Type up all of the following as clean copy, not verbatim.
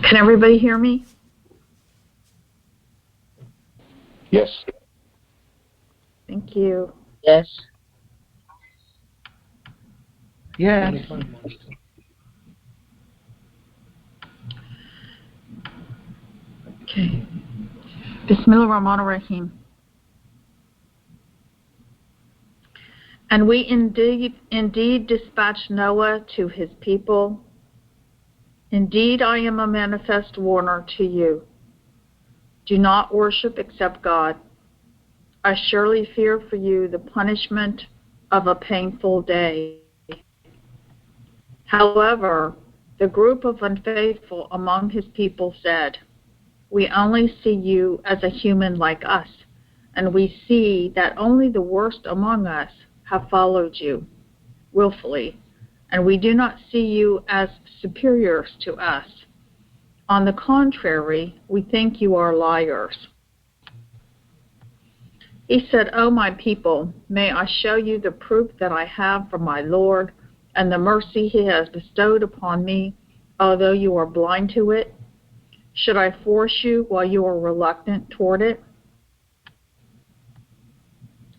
Can everybody hear me? Yes. Thank you. Yes. Yes. Okay. Bismillahirrahmanirrahim. And we indeed dispatched Noah to his people. Indeed, I am a manifest warner to you. Do not worship except God. I surely fear for you the punishment of a painful day. However, the group of unfaithful among his people said, we only see you as a human like us, and we see that only the worst among us have followed you willfully, and we do not see you as superiors to us. On the contrary, we think you are liars. He said, O my people, may I show you the proof that I have from my Lord and the mercy he has bestowed upon me, although you are blind to it? Should I force you while you are reluctant toward it?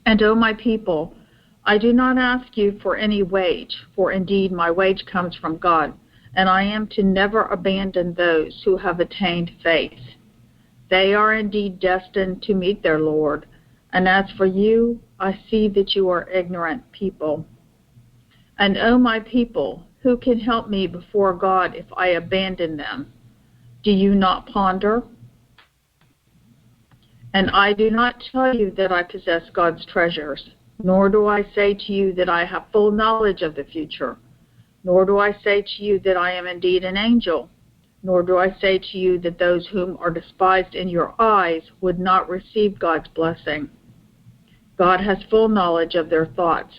And O my people, I do not ask you for any wage, for indeed my wage comes from God, and I am to never abandon those who have attained faith. They are indeed destined to meet their Lord, and as for you, I see that you are ignorant people. And O my people, who can help me before God if I abandon them? Do you not ponder? And I do not tell you that I possess God's treasures, nor do I say to you that I have full knowledge of the future, nor do I say to you that I am indeed an angel, nor do I say to you that those whom are despised in your eyes would not receive God's blessing. God has full knowledge of their thoughts.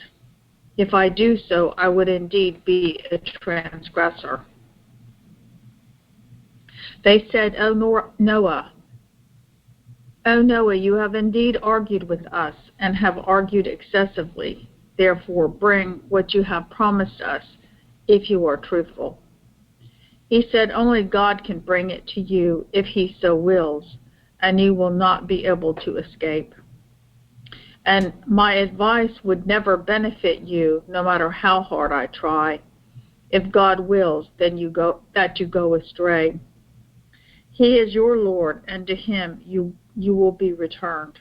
If I do so, I would indeed be a transgressor. They said, O Noah, you have indeed argued with us and have argued excessively. Therefore, bring what you have promised us, if you are truthful. He said, only God can bring it to you if he so wills, and you will not be able to escape. And my advice would never benefit you, no matter how hard I try. If God wills, then you go astray. He is your Lord, and to him you will be returned.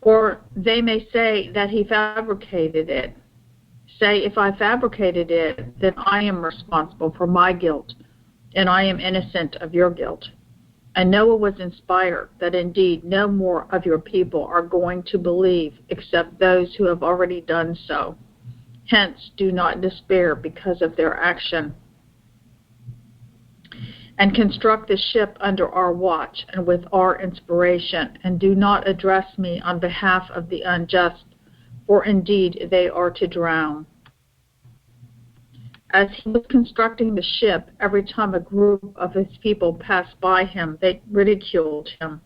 Or they may say that he fabricated it. Say, if I fabricated it, then I am responsible for my guilt, and I am innocent of your guilt. And Noah was inspired that indeed no more of your people are going to believe except those who have already done so. Hence, do not despair because of their action. And construct the ship under our watch and with our inspiration, and do not address me on behalf of the unjust, for indeed they are to drown. As he was constructing the ship, every time a group of his people passed by him, they ridiculed him.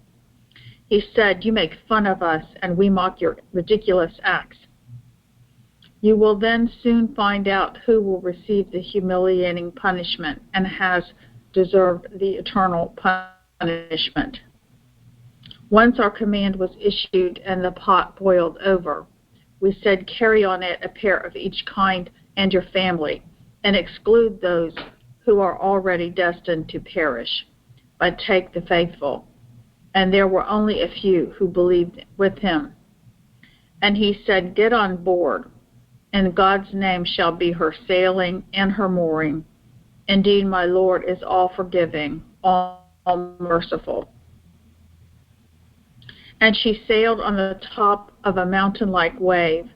He said, you make fun of us, and we mock your ridiculous acts. You will then soon find out who will receive the humiliating punishment and has deserved the eternal punishment. Once our command was issued and the pot boiled over, we said, carry on it a pair of each kind and your family, and exclude those who are already destined to perish, but take the faithful. And there were only a few who believed with him. And he said, get on board, and God's name shall be her sailing and her mooring. Indeed, my Lord is all forgiving, all merciful. And she sailed on the top of a mountain-like wave,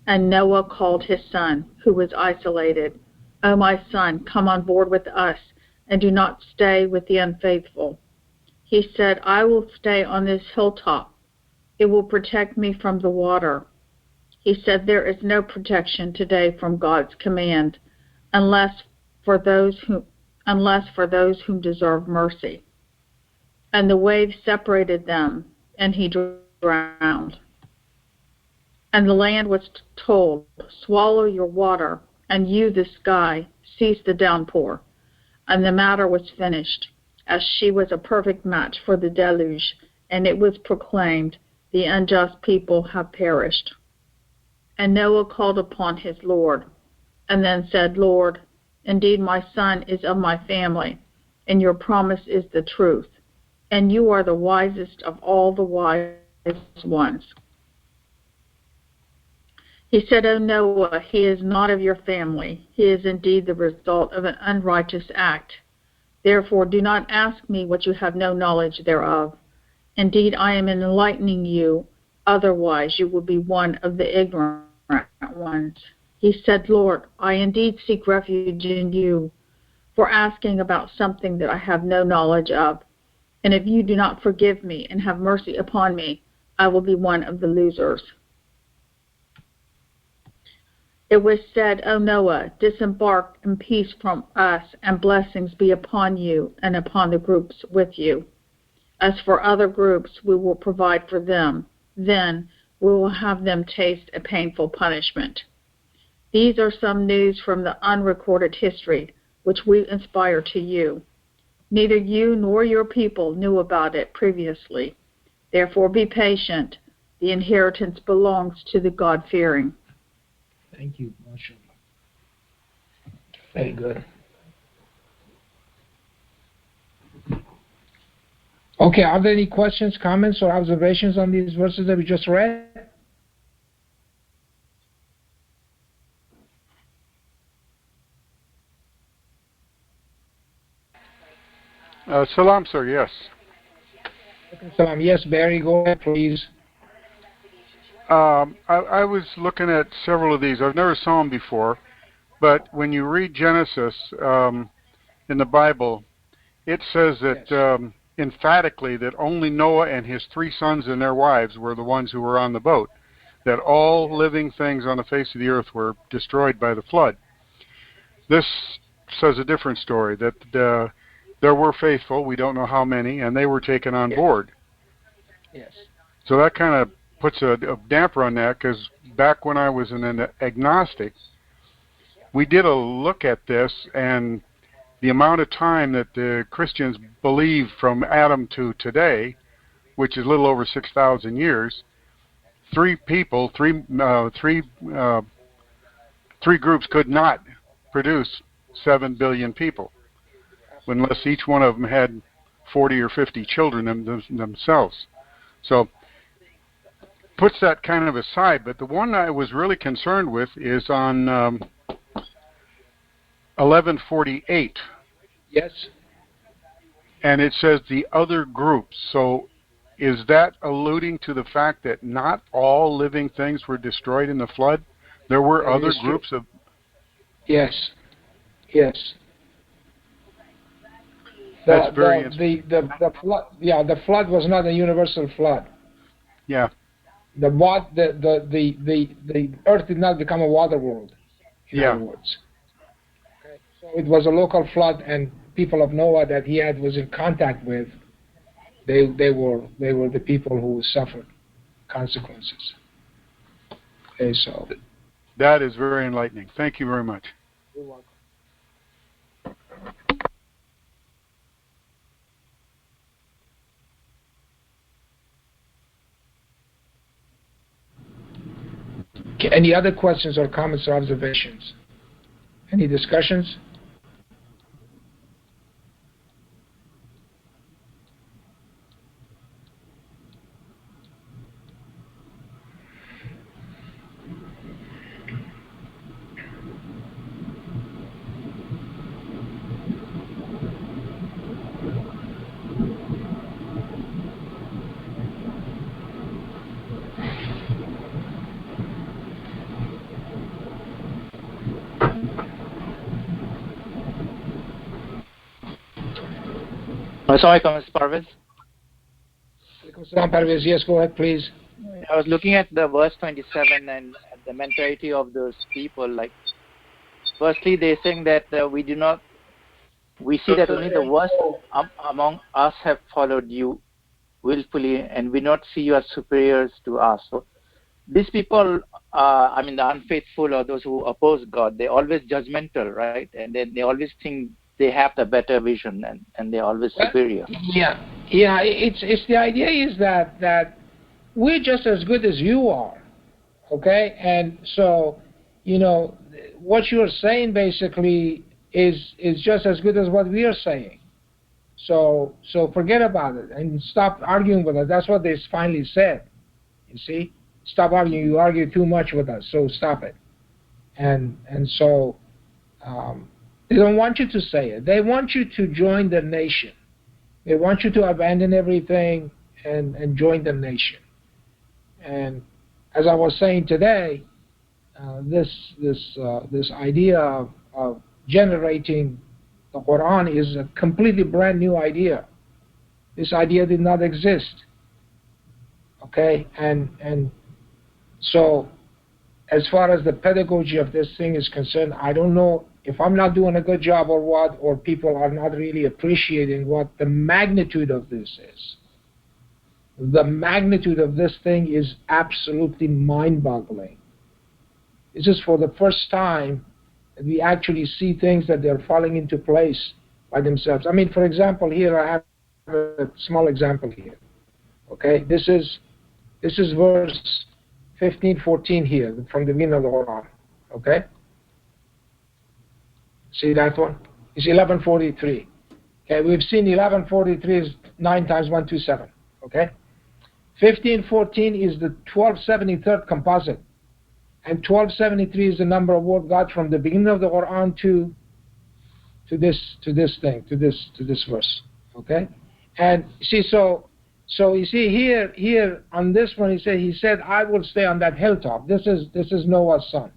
and Noah called his son, who was isolated, O my son, come on board with us, and do not stay with the unfaithful. He said, I will stay on this hilltop. It will protect me from the water. He said, there is no protection today from God's command, unless for those whom deserve mercy. and the waves separated them, and he drowned. And the land was told, swallow your water, and you, the sky, cease the downpour. And the matter was finished, as she was a perfect match for the deluge, and it was proclaimed, the unjust people have perished. And Noah called upon his Lord, and then said, Lord, indeed my son is of my family, and your promise is the truth, and you are the wisest of all the wise ones. He said, O Noah, he is not of your family. He is indeed the result of an unrighteous act. Therefore do not ask me what you have no knowledge thereof. Indeed, I am enlightening you, otherwise you will be one of the ignorant ones. He said, Lord, I indeed seek refuge in you for asking about something that I have no knowledge of. And if you do not forgive me and have mercy upon me, I will be one of the losers. It was said, O Noah, disembark in peace from us, and blessings be upon you and upon the groups with you. As for other groups, we will provide for them. Then we will have them taste a painful punishment. These are some news from the unrecorded history, which we inspire to you. Neither you nor your people knew about it previously. Therefore be patient. The inheritance belongs to the God-fearing. Thank you, Marshall. Very good. Okay, are there any questions, comments, or observations on these verses that we just read? Salam, sir, yes. Salam. Yes, Barry, go ahead, please. I was looking at several of these. I've never saw them before, but when you read Genesis in the Bible, it says that emphatically that only Noah and his 3 sons and their wives were the ones who were on the boat, that all living things on the face of the earth were destroyed by the flood. This says a different story, that there were faithful, we don't know how many, and they were taken on board. Yes. So that kind of puts a damper on that, because back when I was an agnostic, we did a look at this, and the amount of time that the Christians believe from Adam to today, which is a little over 6,000 years, 3 people, three groups could not produce 7 billion people, unless each one of them had 40 or 50 children themselves. So puts that kind of aside, but the one I was really concerned with is on 1148. Yes. And it says the other groups. So is that alluding to the fact that not all living things were destroyed in the flood? There were other groups of... Yes. Yes. That's very the flood. Yeah, the flood was not a universal flood. Yeah. The earth did not become a water world. In other words. Okay. So it was a local flood, and people of Noah that he was in contact with, they were the people who suffered consequences. Okay, so that is very enlightening. Thank you very much. You're welcome. Okay, any other questions or comments or observations? Any discussions? Assalamualaikum, Mr. Parvez. Yes, go ahead, please. I was looking at the verse 27 and the mentality of those people. Like, firstly, they're saying that we do not we see that only the worst among us have followed you willfully, and we not see you as superiors to us. So these people, I mean, the unfaithful or those who oppose God, they're always judgmental, right? And then they always think they have the better vision, and they're always superior. Yeah. It's the idea is that we're just as good as you are, okay? And so, what you're saying basically is just as good as what we are saying. So forget about it and stop arguing with us. That's what they finally said. You see, stop arguing. You argue too much with us, so stop it. And so they don't want you to say it. They want you to join the nation. They want you to abandon everything and join the nation. And as I was saying today, this idea of generating the Quran is a completely brand new idea. This idea did not exist. Okay, and so as far as the pedagogy of this thing is concerned, I don't know if I'm not doing a good job or what, or people are not really appreciating what the magnitude of this is. The magnitude of this thing is absolutely mind-boggling. This is for the first time that we actually see things that they're falling into place by themselves. I mean, for example, here I have a small example here. Okay, this is verse 15:14 here from the beginning of the Quran. Okay, see that one? It's 1143. Okay, we've seen 1143 is 9 times 127. Okay, 1514 is the 1273rd composite, and 1273 is the number of word God from the beginning of the Quran to this verse. Okay, and see, so you see here on this one, he said I will stay on that hilltop. This is Noah's son,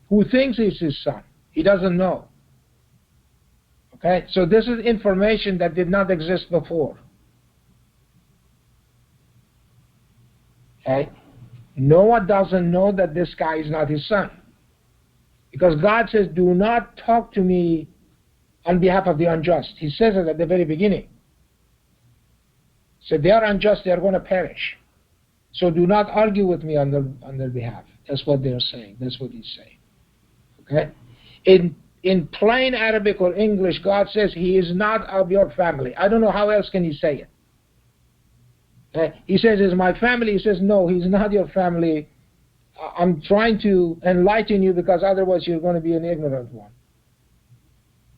who thinks he's his son. He doesn't know. Okay, so this is information that did not exist before. Okay, Noah doesn't know that this guy is not his son, because God says, "Do not talk to me on behalf of the unjust." He says it at the very beginning. So they are unjust; they are going to perish. So do not argue with me on their behalf. That's what they are saying. That's what he's saying. Okay, in plain Arabic or English, God says He is not of your family. I don't know how else can He say it. Okay? He says, "Is my family?" He says, "No, He's not your family. I'm trying to enlighten you, because otherwise you're going to be an ignorant one.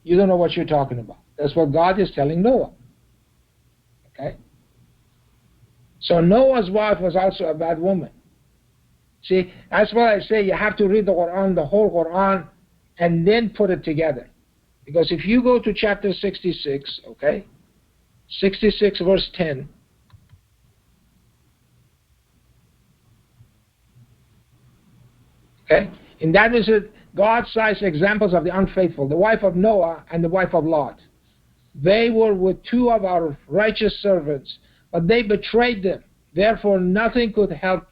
You don't know what you're talking about." That's what God is telling Noah. Okay? So Noah's wife was also a bad woman. See, that's why I say you have to read the Quran, the whole Quran, and then put it together. Because if you go to chapter 66, okay, 66 verse 10, okay, and that is it. God cites examples of the unfaithful, the wife of Noah and the wife of Lot. They were with two of our righteous servants, but they betrayed them. Therefore, nothing could help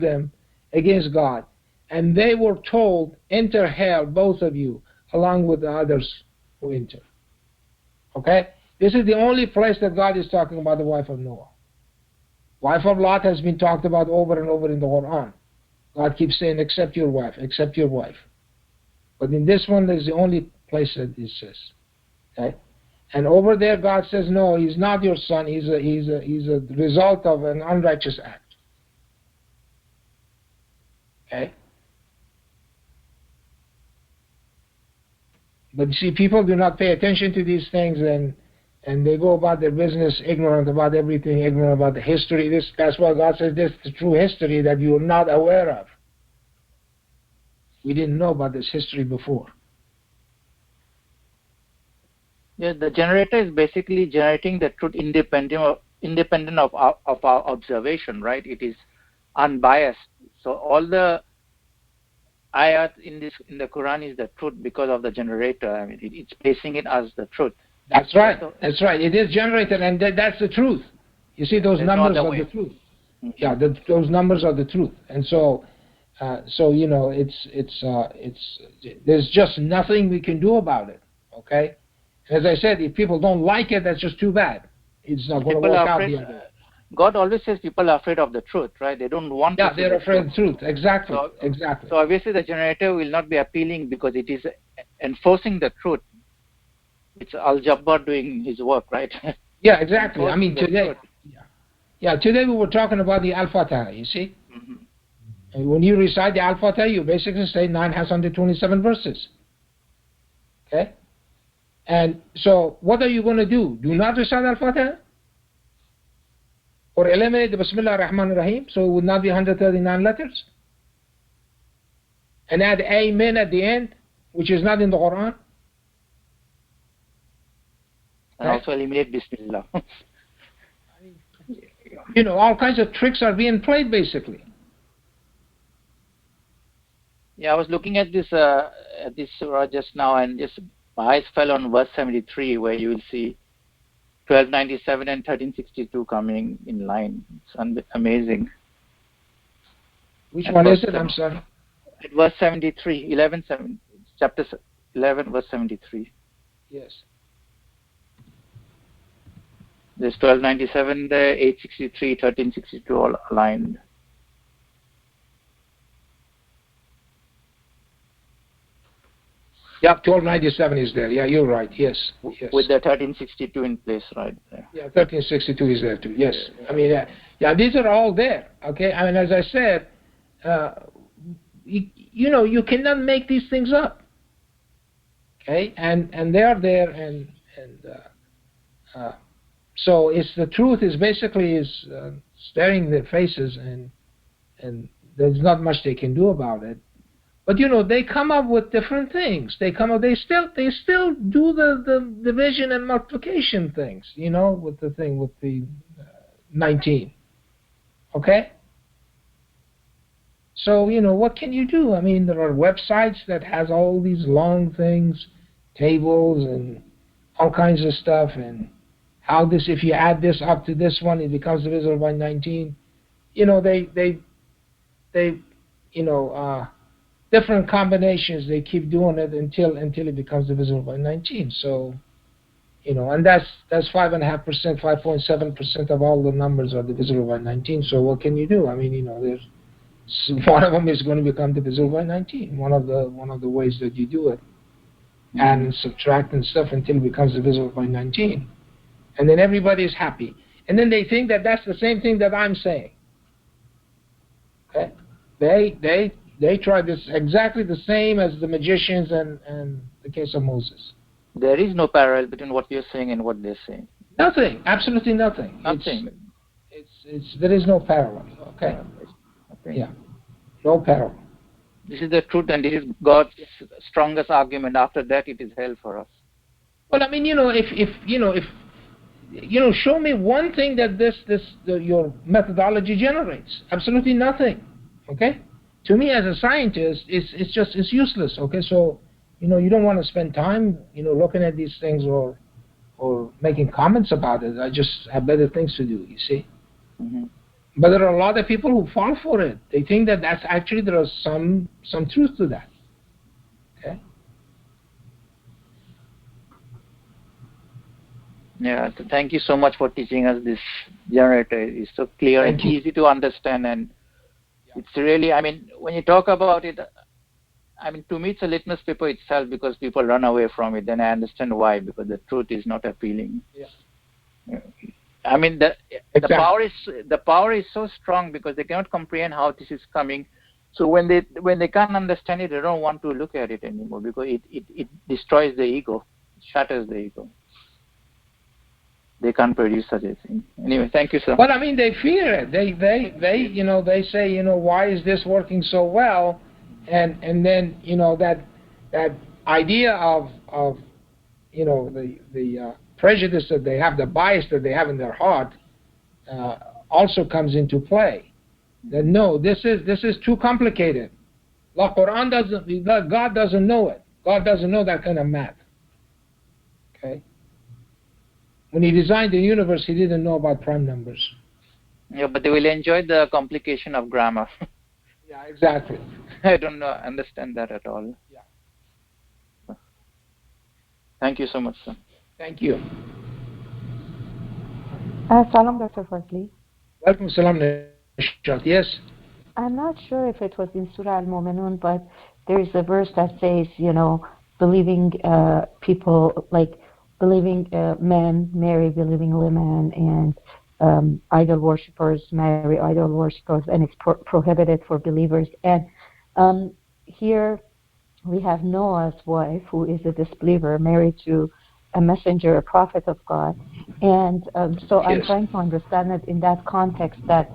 them against God. And they were told, "Enter hell, both of you, along with the others who enter." Okay? This is the only place that God is talking about the wife of Noah. Wife of Lot has been talked about over and over in the Quran. God keeps saying, "Accept your wife, accept your wife." But in this one, there's the only place that it says. Okay? And over there, God says, "No, he's not your son. He's a result of an unrighteous act." Okay? But you see, people do not pay attention to these things, and they go about their business ignorant about everything, ignorant about the history. That's why God says this is the true history that you are not aware of. We didn't know about this history before. Yeah, the generator is basically generating the truth independent of our observation, right? It is unbiased. So all the ayat in the Quran is the truth because of the generator. I mean, it's placing it as the truth. That's right. That's right. It is generated, and that's the truth. You see, those numbers are the truth. Mm-hmm. Yeah, those numbers are the truth, and so you know, it's there's just nothing we can do about it. Okay, As I said, if people don't like it, that's just too bad. It's not going to work out the other way. God always says people are afraid of the truth, right? They don't want to. Yeah, they're afraid of the truth. Exactly. Exactly. So obviously the generator will not be appealing because it is enforcing the truth. It's Al-Jabbar doing his work, right? Yeah, exactly. I mean, today. Yeah, today we were talking about the Al-Fatiha, you see? Mm-hmm. And when you recite the Al-Fatiha, you basically say 927 verses. Okay? And so, what are you going to do? Do not recite Al-Fatiha? Or eliminate the Bismillah ar-Rahman ar-Rahim, so it would not be 139 letters? And add Amen at the end, which is not in the Quran? And also eliminate Bismillah. You know, all kinds of tricks are being played, basically. Yeah, I was looking at this surah just now, and just my eyes fell on verse 73, where you will see 1297 and 1362 coming in line. It's amazing. Which one is it? I'm sorry. Verse 73, chapter 11, verse 73. Yes. There's 1297 there, 863, 1362 all aligned. Yeah, 1297 is there. Yeah, you're right. Yes. Yes. With the 1362 in place right there. Yeah, 1362 is there too. Yes. I mean, yeah, these are all there. Okay. I mean, as I said, you know, you cannot make these things up. Okay, and they are there, and so it's the truth is basically staring their faces, and there's not much they can do about it. But you know, they come up with different things. They still do the division and multiplication things. You know, with the 19. Okay. So you know, what can you do? I mean, there are websites that has all these long things, tables and all kinds of stuff, and how this, if you add this up to this one, it becomes divisible by 19. You know, they you know, different combinations. They keep doing it until it becomes divisible by 19. So, you know, and that's 5.5%, 5.7% of all the numbers are divisible by 19. So what can you do? I mean, you know, there's one of them is going to become divisible by 19. One of the ways that you do it, add and subtract and stuff until it becomes divisible by 19, and then everybody is happy. And then they think that that's the same thing that I'm saying. Okay, they try this exactly the same as the magicians and the case of Moses. There is no parallel between what you're saying and what they're saying. Nothing, absolutely nothing. Nothing. It's there is no parallel. Okay. Yeah, no parallel. This is the truth, and this is God's strongest argument. After that, it is hell for us. Well, I mean, you know, if show me one thing that your methodology generates. Absolutely nothing. Okay. To me, as a scientist, it's useless. Okay, so you know, you don't want to spend time, you know, looking at these things or making comments about it. I just have better things to do. You see. Mm-hmm. But there are a lot of people who fall for it. They think that that's actually, there is some truth to that. Okay. Yeah. So thank you so much for teaching us this generator. It's so clear and easy to understand, and it's really, I mean, when you talk about it, I mean, to me, it's a litmus paper itself because people run away from it. Then I understand why, because the truth is not appealing. Yeah. I mean, the exactly. power is so strong because they cannot comprehend how this is coming. So when they can't understand it, they don't want to look at it anymore because it destroys the ego, shatters the ego. They can't produce such a thing. Anyway, thank you, sir. Well, I mean, they fear it. They you know, they say, you know, why is this working so well? And then, you know, that idea of you know, the prejudice that they have, the bias that they have in their heart, also comes into play. That no, this is too complicated. God doesn't know it. God doesn't know that kind of math. Okay. When He designed the universe, He didn't know about prime numbers. Yeah, but they will enjoy the complication of grammar. Yeah, exactly. I don't understand that at all. Yeah. Thank you so much, sir. Thank you. Salam, Dr. Fazely. Welcome, Salam Nishat. Yes. I'm not sure if it was in Surah Al-Mu'minun, but there is a verse that says, believing people, like believing men marry believing women, and idol worshippers marry idol worshippers, and it's prohibited for believers. And here we have Noah's wife, who is a disbeliever, married to a messenger, a prophet of God. And so I'm trying to understand it in that context, that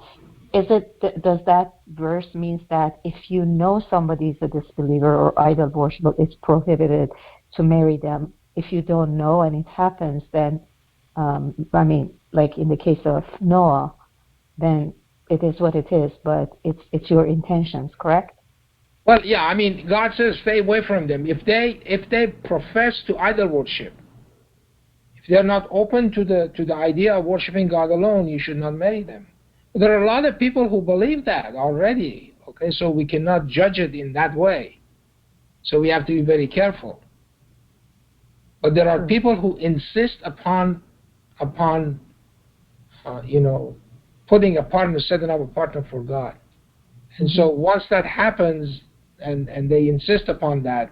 does that verse means that if you know somebody is a disbeliever or idol worshiper, it's prohibited to marry them. If you don't know and it happens, then like in the case of Noah, then it is what it is. But it's your intentions, correct? Well, yeah. I mean, God says stay away from them. If they profess to idol worship, if they're not open to the idea of worshiping God alone, you should not marry them. There are a lot of people who believe that already. Okay, so we cannot judge it in that way. So we have to be very careful. But there are people who insist upon putting a partner, setting up a partner for God. And so once that happens, and they insist upon that,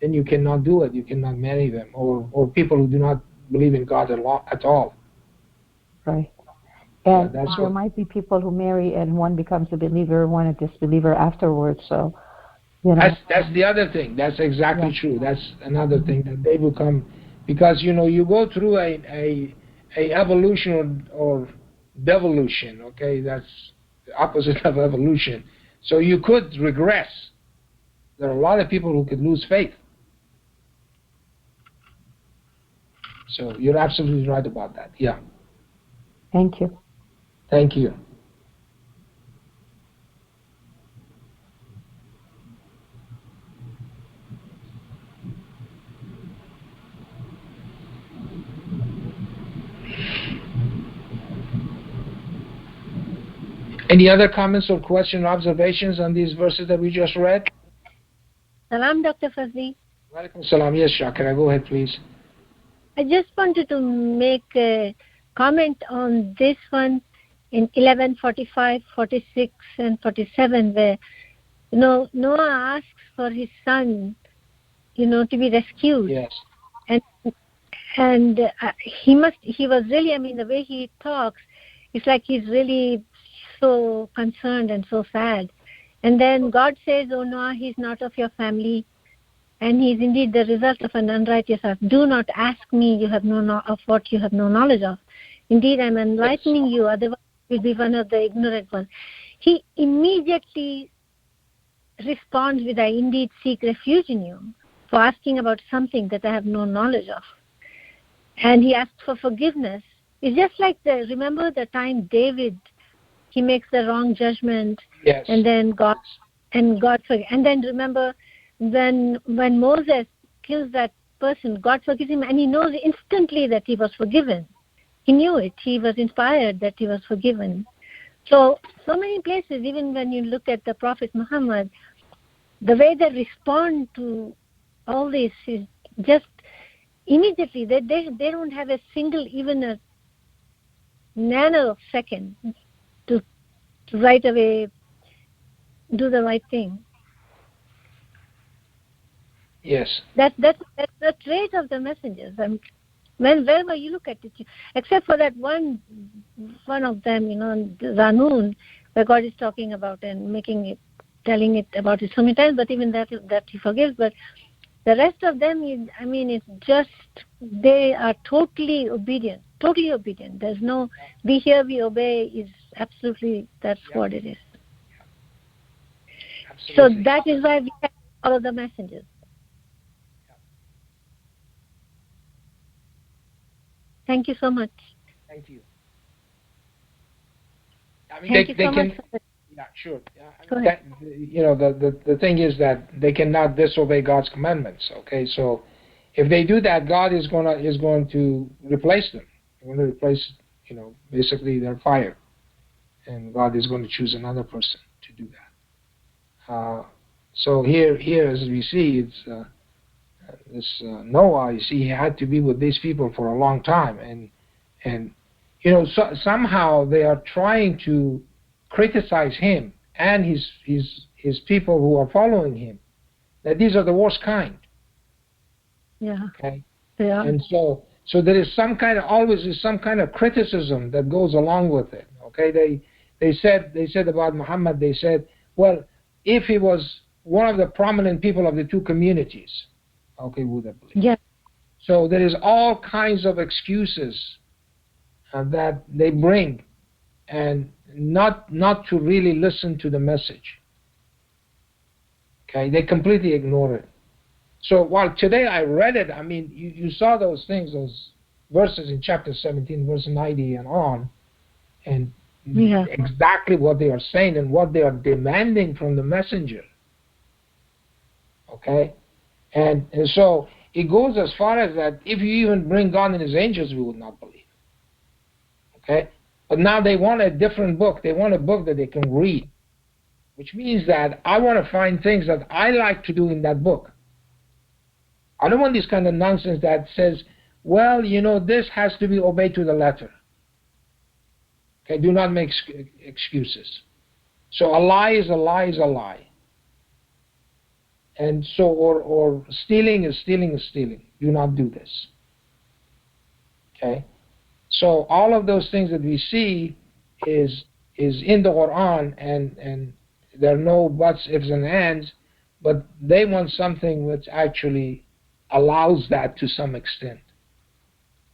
then you cannot do it. You cannot marry them, or people who do not believe in God at all. Right. And there might be people who marry and one becomes a believer, one a disbeliever afterwards. So, That's the other thing. That's exactly true. That's another thing, that they become, because you go through a evolution or devolution. Okay, that's the opposite of evolution. So you could regress. There are a lot of people who could lose faith. So you're absolutely right about that. Yeah. Thank you. Thank you. Any other comments or questions or observations on these verses that we just read? Salam, Dr. Fazly. Walaikum salam. Yes, Shakira, go ahead, please. I just wanted to make a comment on this one in 11:45, 46, and 47, where Noah asks for his son, to be rescued. Yes. And he was really, the way he talks, it's like he's really so concerned and so sad. And then God says, "Oh Noah, he's not of your family, and he is indeed the result of an unrighteous heart. Do not ask me of what you have no knowledge of. Indeed, I am enlightening you, otherwise you will be one of the ignorant ones." He immediately responds with, "I indeed seek refuge in you," for asking about something that I have no knowledge of. And he asks for forgiveness. It's just like remember the time David, he makes the wrong judgment, yes. And then God forgives. And then remember when Moses kills that person, God forgives him, and he knows instantly that he was forgiven. He knew it. He was inspired that he was forgiven. So many places, even when you look at the Prophet Muhammad, the way they respond to all this is just immediately. They don't have a single, even a nanosecond to right away do the right thing. Yes. That's the trait of the messengers. And wherever you look at it, except for that one of them, Zanun, where God is talking about and telling it about it so many times, but even that he forgives. But the rest of them, it's just, they are totally obedient. There's no, we hear, we obey, is absolutely, that's what it is. Absolutely. So that is why we have to follow the messengers. Thank you so much. Thank you. Thank you so much. Yeah, sure. The thing is that they cannot disobey God's commandments. Okay, so if they do that, God is going to replace them. He's going to replace, basically their fire, and God is going to choose another person to do that. So here, as we see, it's Noah, you see, he had to be with these people for a long time, and somehow they are trying to criticize him and his people who are following him. That these are the worst kind. Yeah. Okay. Yeah. And so there is always is some kind of criticism that goes along with it. Okay. They said about Muhammad. They said, well, if he was one of the prominent people of the two communities, okay, would have believed. Yeah. So there is all kinds of excuses that they bring, and not to really listen to the message. Okay, they completely ignore it. So while today I read it, I mean, you saw those things, those verses in chapter 17, verse 90 and on, and exactly what they are saying and what they are demanding from the messenger. Okay, and so it goes as far as that if you even bring God and his angels, we would not believe. Okay, but now they want a different book. They want a book that they can read, which means that I want to find things that I like to do in that book. I don't want this kind of nonsense that says, well, this has to be obeyed to the letter. Okay, do not make excuses. So a lie is a lie is a lie. And so, or stealing is stealing is stealing. Do not do this. Okay? So all of those things that we see is in the Quran, and there are no buts, ifs, and ands, but they want something which actually allows that to some extent.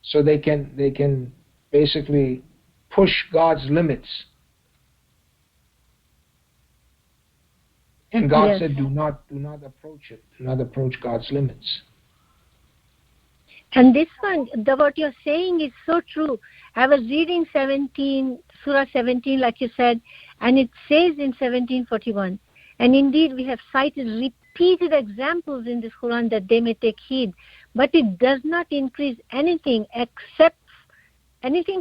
So they can basically push God's limits. And God said, do not approach it. Do not approach God's limits. And this one, what you're saying is so true. I was reading Surah 17, like you said, and it says in 1741, and indeed we have cited repeated examples in this Quran that they may take heed, but it does not increase anything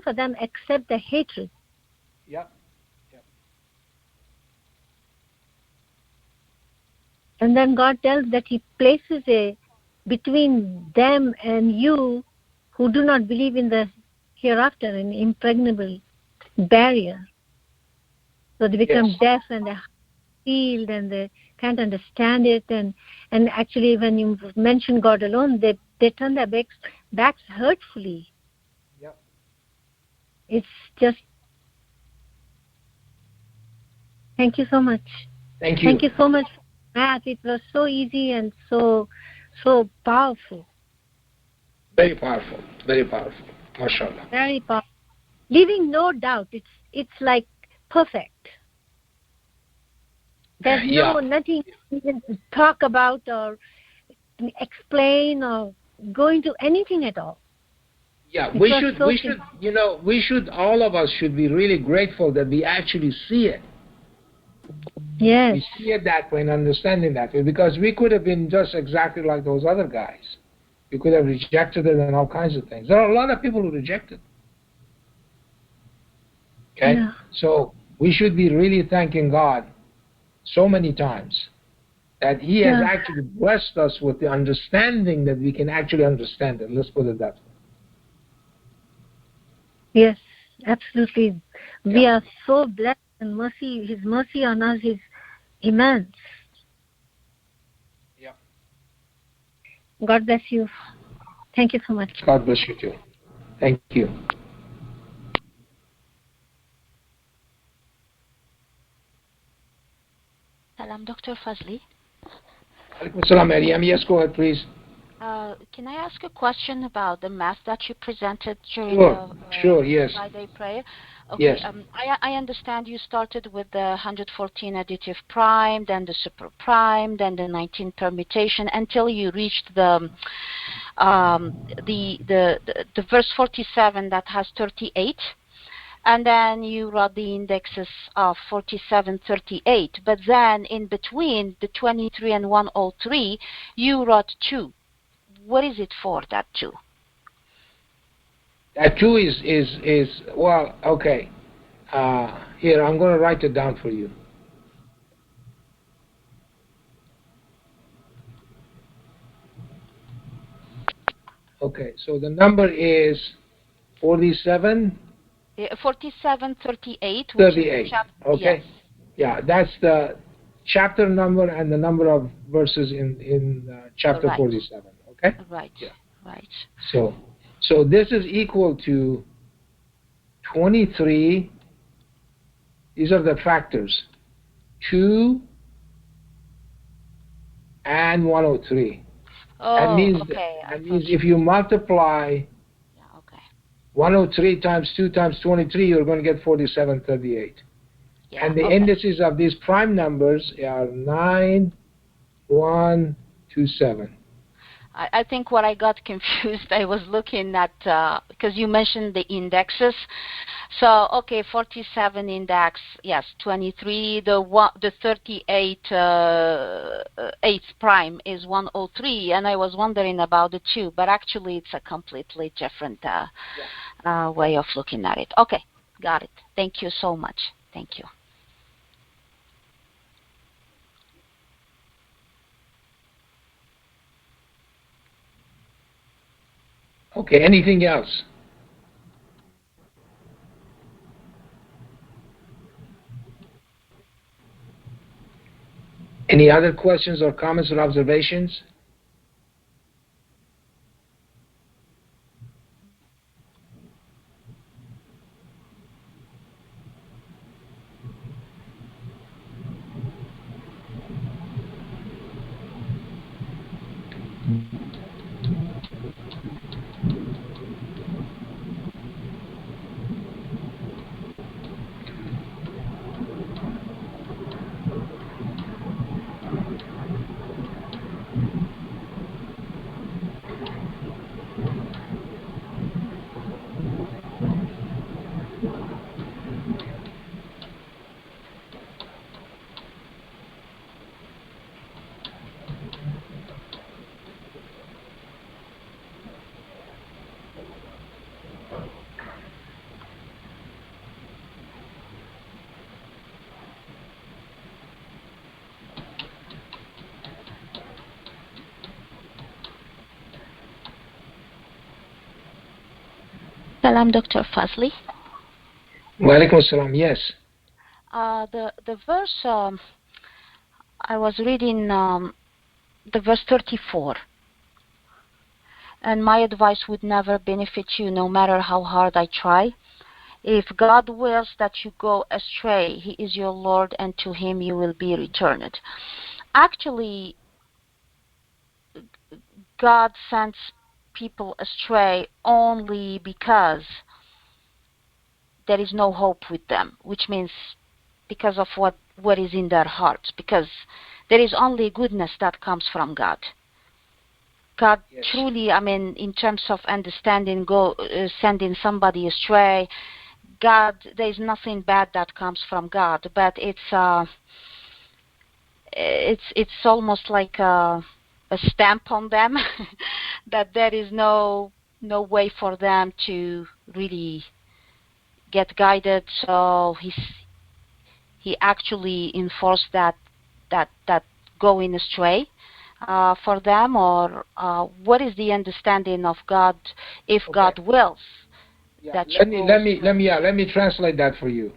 for them except the hatred. Yeah. And then God tells that he places between them and you who do not believe in the hereafter an impregnable barrier. So they become deaf and they're healed and they can't understand it. And actually when you mention God alone, they turn their backs hurtfully. Yeah. It's just... Thank you so much. Thank you. Thank you so much, Matt. It was so easy and so powerful. Very powerful. Very powerful. MashaAllah. Very powerful. Leaving no doubt. It's like perfect. There's nothing even to talk about or explain or go into anything at all. Yeah, we should, all of us should be really grateful that we actually see it. Yes. We see it that way and understanding that way, because we could have been just exactly like those other guys. We could have rejected it and all kinds of things. There are a lot of people who reject it. Okay? Yeah. So we should be really thanking God so many times that he has actually blessed us with the understanding that we can actually understand it. Let's put it that way. Yes, absolutely. We are so blessed, and his mercy on us is immense. Yeah. God bless you. Thank you so much. God bless you too. Thank you. Salam, Dr. Fazely. Alaikum salam, Maryam. Yes, go ahead, please. Can I ask a question about the mass that you presented during yes. Friday prayer? Okay, yes. I understand you started with the 114 additive prime, then the super prime, then the 19 permutation, until you reached the verse 47 that has 38. And then you wrote the indexes of 47, 38. But then in between the 23 and 103, you wrote 2. What is it for, that 2? That 2 is well, okay. Here, I'm going to write it down for you. Okay, so the number is 47. 4738, which is the 38. chapter. Okay. Yes. Yeah, that's the chapter number and the number of verses in chapter Right. 47. Okay. Right. Yeah. Right. So this is equal to 23. These are the factors: 2 and 103. That Oh, means okay. I that thought means you if you meant. multiply Yeah. Okay. 103 times 2 times 23, you're going to get 4738. Yeah. And the Okay. indices of these prime numbers are 9, 1, 2, 7. I think what I got confused, I was looking at, because you mentioned the indexes. So, okay, 47 index, yes, 23, the 38 eighth prime is 103, and I was wondering about the 2, but actually it's a completely different way of looking at it. Okay, got it. Thank you so much. Thank you. Okay, anything else? Any other questions or comments or observations? Salam, Dr. Fazly. Wa alaikum assalam, yes. The verse I was reading, the verse 34. And my advice would never benefit you, no matter how hard I try. If God wills that you go astray, He is your Lord, and to Him you will be returned. Actually, God sends people astray only because there is no hope with them, which means because of what is in their hearts, because there is only goodness that comes from God. God truly, I mean, in terms of understanding, sending somebody astray, God, there is nothing bad that comes from God, but it's almost like a stamp on them that there is no way for them to really get guided. So he actually enforced that going astray for them, or what is the understanding of God if God wills that you go astray? Let me translate that for you.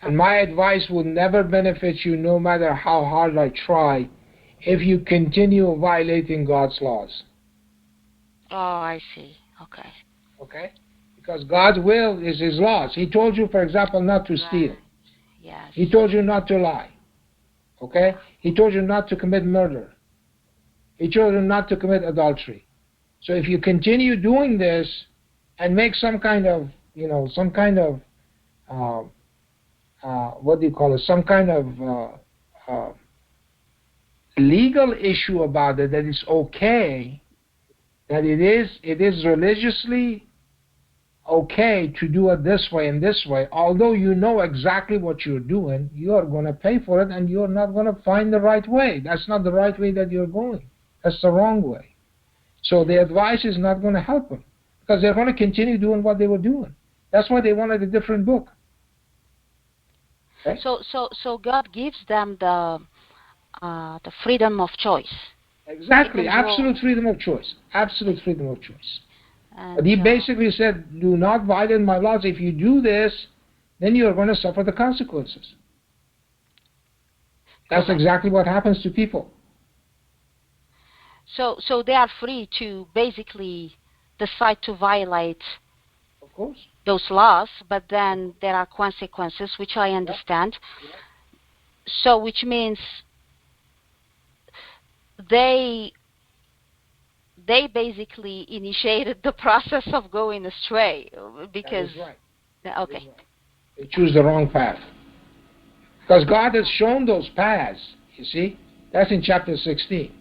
And my advice will never benefit you, no matter how hard I try, if you continue violating God's laws. Oh, I see. Okay. Okay? Because God's will is His laws. He told you, for example, not to steal. Yes. He told you not to lie. Okay? He told you not to commit murder. He told you not to commit adultery. So if you continue doing this and make some kind of, uh, what do you call it, some kind of legal issue about it, that it's okay, that it is religiously okay to do it this way and this way, although you know exactly what you're doing, you are going to pay for it and you're not going to find the right way. That's not the right way that you're going. That's the wrong way. So the advice is not going to help them because they're going to continue doing what they were doing. That's why they wanted a different book. Okay? So God gives them the freedom of choice. Exactly. Even Absolute freedom of choice. Absolute freedom of choice. But he basically said, do not violate my laws. If you do this, then you are going to suffer the consequences. That's exactly what happens to people. So they are free to basically decide to violate, of course, those laws, but then there are consequences, which I understand. Yeah. So which means they basically initiated the process of going astray because that is right. Okay. That is right. They choose the wrong path. Because God has shown those paths, you see. That's in chapter 16.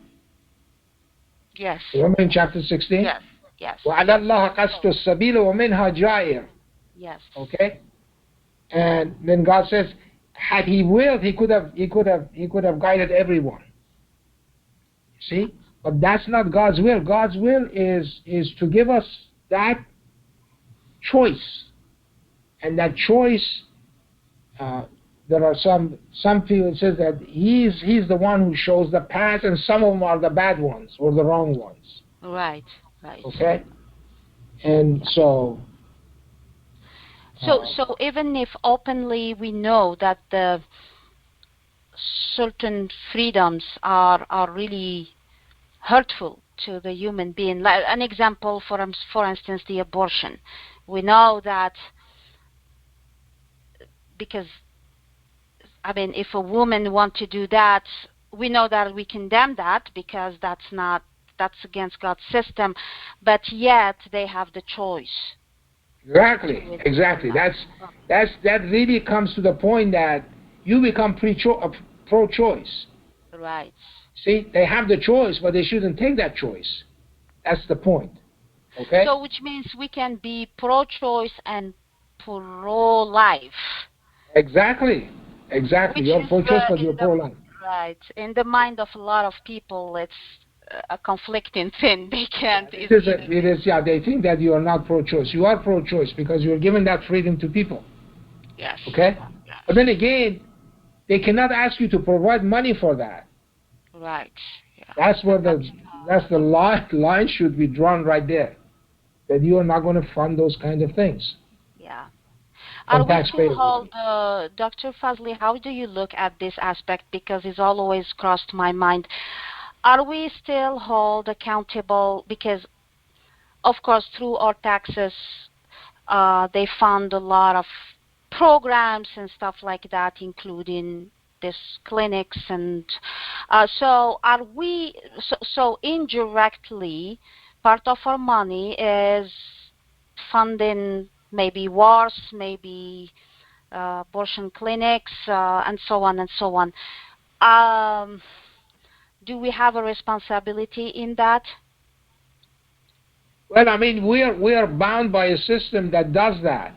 Yes. Remember in chapter 16? Yes. Yes. وَعَلَى اللَّهَ قَصْدُ السَّبِيلِ وَمِنْهَا جَائِرٌ. Yes. Okay? And then God says, had he willed, he could have guided everyone. See? But that's not God's will. God's will is to give us that choice. And that choice, there are some people says that he's the one who shows the path, and some of them are the bad ones or the wrong ones. Right. Right. Okay? And so even if openly we know that the certain freedoms are really hurtful to the human being, like an example, for instance, the abortion, we know that because I mean, if a woman wants to do that, we know that we condemn that because that's against God's system, but yet they have the choice. Exactly. That really comes to the point that you become pro-choice. Right. See, they have the choice, but they shouldn't take that choice. That's the point. Okay. So, which means we can be pro-choice and pro-life. Exactly. You're pro-choice, but you're pro-life. Right. In the mind of a lot of people, it's a conflicting thing. They can't. It is. Yeah, they think that you are not pro-choice. You are pro-choice because you're giving that freedom to people. Yes. Okay. Yes. But then again, they cannot ask you to provide money for that. Right. Yeah. That's where the line should be drawn right there. That you are not going to fund those kind of things. Yeah. Are we still hold, Dr. Fazely, how do you look at this aspect? Because it's always crossed my mind. Are we still held accountable? Because, of course, through our taxes, they fund a lot of programs and stuff like that, including these clinics. And so are we, so indirectly, part of our money is funding maybe wars, maybe abortion clinics, and so on and so on. Do we have a responsibility in that? Well, I mean, we are bound by a system that does that,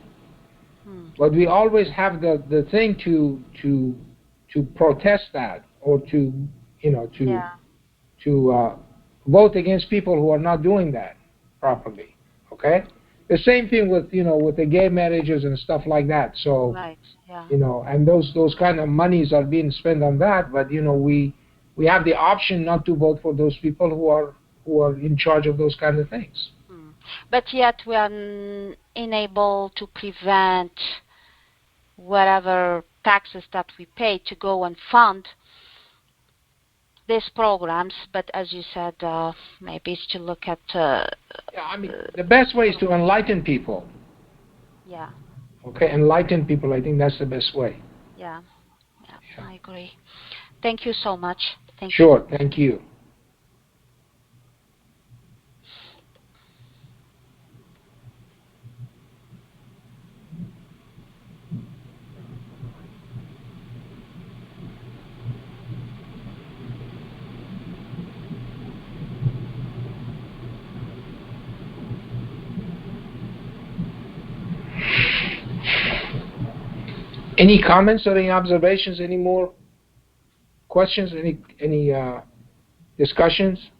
but we always have the thing to protest that, or to vote against people who are not doing that properly. Okay. The same thing with with the gay marriages and stuff like that. So right. Yeah. And those kind of monies are being spent on that, but we have the option not to vote for those people who are in charge of those kind of things. But yet we are unable to prevent whatever taxes that we pay to go and fund these programs. But as you said, maybe it's to look at. Yeah, I mean, the best way is to enlighten people. Yeah. Okay, enlighten people. I think that's the best way. Yeah. I agree. Thank you so much. Thank you. Sure. Thank you. Any comments or any observations? Any more questions? Any discussions?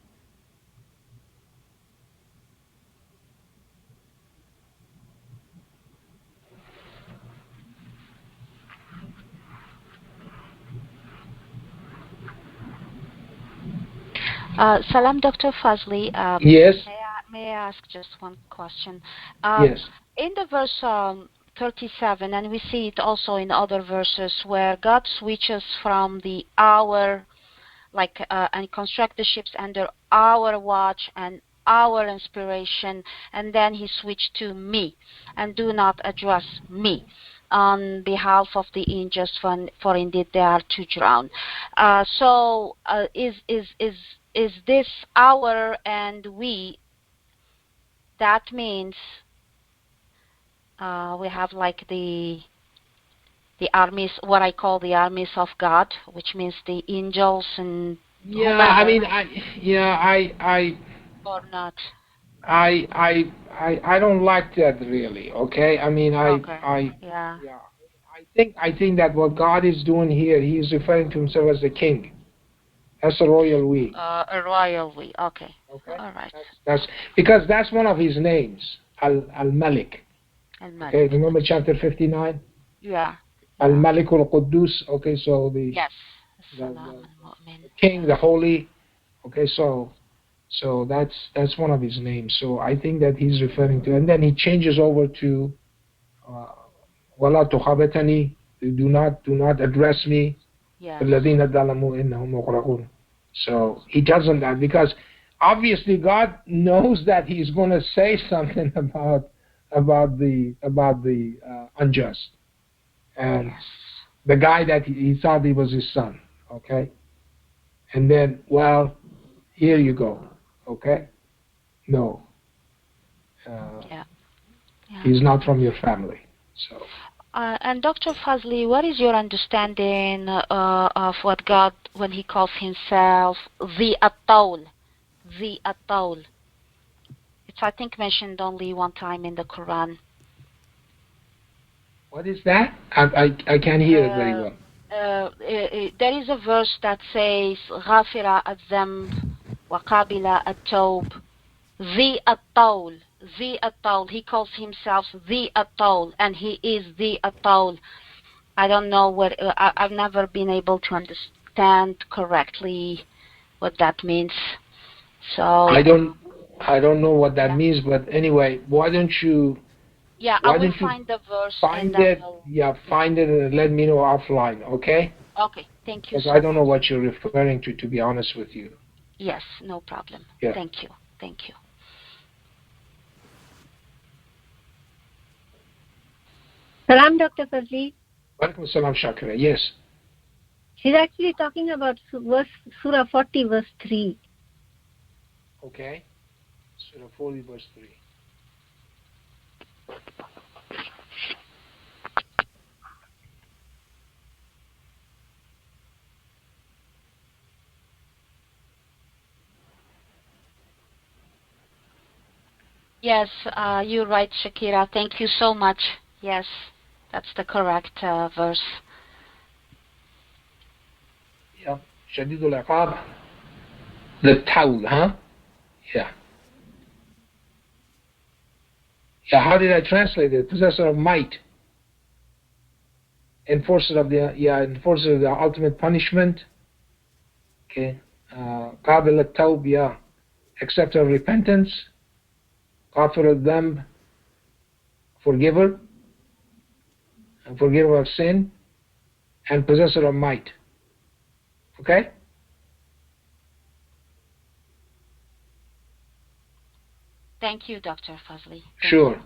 Salam, Dr. Fazely. Yes. May ask just one question? Yes. In the verse 37, and we see it also in other verses where God switches from the hour, and construct the ships under our watch and our inspiration, and then he switched to me, and do not address me on behalf of the unjust, for indeed they are to drown. Is this our and we? That means we have like the armies, what I call the armies of God, which means the angels and Yeah, whomever. I mean, Or not. I don't like that really. Okay, I mean, Yeah. yeah, I think that what God is doing here, He is referring to Himself as the King. That's a royal we. A royal we. Okay. Okay. All right. That's because that's one of His names, Al-Malik. Okay, remember chapter 59? Yeah. Al-Malik al-Quddus. Okay, so the King, the Holy. Okay, so that's one of His names. So I think that He's referring to, and then He changes over to وَلَا تُخَابِتَنِي, do not address me. Yes. الَّذِينَ ظَلَمُوا إِنَّهُمْ مُغْرَقُونَ. So He doesn't that because obviously God knows that He's going to say something about the unjust, and the guy that he thought he was his son. Okay, and then, well, here you go. Okay, no, he's not from your family. So. And Dr. Fazely, what is your understanding of what God, when He calls Himself the Atol? The Atol. It's, I think, mentioned only one time in the Quran. What is that? I can't hear it very well. There is a verse that says غافر الذنب وقابل التوب, the Atol, the Atol. He calls himself the Atol, and he is the Atol. I don't know what I've never been able to understand correctly what that means. So I don't know what that means, but anyway, why don't you? Yeah, I will find the verse. Find it. Find it and let me know offline, okay? Okay, thank you. Because I don't know what you're referring to be honest with you. Yes, no problem. Yeah. Thank you. Thank you. Salam, Dr. Fazly. Welcome, Salam Shakira. Yes. She's actually talking about Surah 40, verse 3. Okay. Surah 40, verse 3. Yes, you're right, Shakira. Thank you so much. Yes, that's the correct verse. Yeah. Shadidul Iqab. The Tawl, huh? Yeah. Yeah, how did I translate it? Possessor of might. Enforcer of the ultimate punishment. Okay. Qabil al-Tawb, yeah. Acceptor of repentance. Ghafir al-Dhanb, forgiver. And forgiver of sin. And possessor of might. Okay? Thank you, Dr. Fazly. Sure.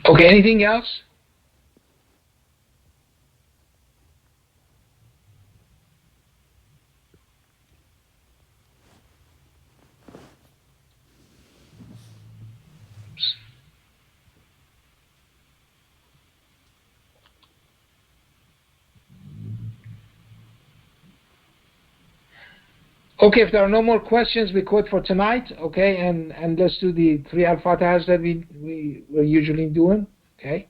Okay, anything else? Okay, if there are no more questions, we quit for tonight, okay, and let's do the 3 al-Fatihas that we're usually doing, okay.